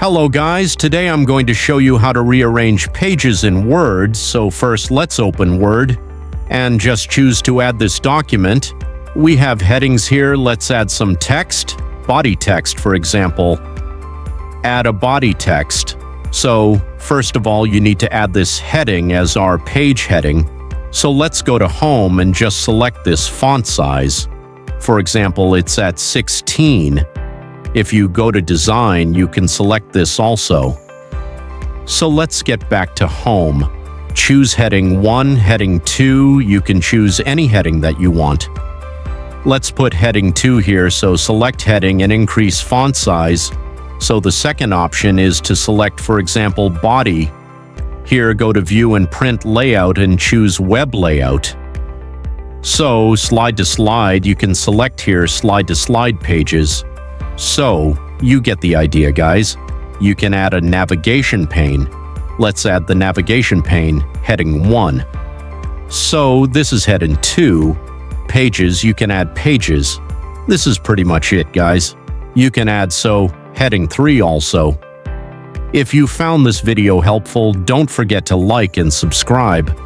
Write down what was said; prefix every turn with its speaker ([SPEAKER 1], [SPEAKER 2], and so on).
[SPEAKER 1] Hello guys, today I'm going to show you how to rearrange pages in Word. So first let's open Word and just choose to add this document. We have headings here. Let's add some text, body text for example. Add a body text. So first of all, you need to add this heading as our page heading. So let's go to Home and just select this font size. For example, it's at 16. If you go to Design, you can select this also. So let's get back to Home. Choose Heading 1, Heading 2. You can choose any heading that you want. Let's put Heading 2 here, so select Heading and increase font size. So the second option is to select, for example, Body. Here, go to View and Print Layout and choose Web Layout. So, slide to slide, you can select here Slide to Slide Pages. So, you get the idea, guys. You can add a navigation pane. Let's add the navigation pane, heading 1. So, this is heading 2. Pages, you can add pages. This is pretty much it, guys. You can add, heading 3 also. If you found this video helpful, don't forget to like and subscribe.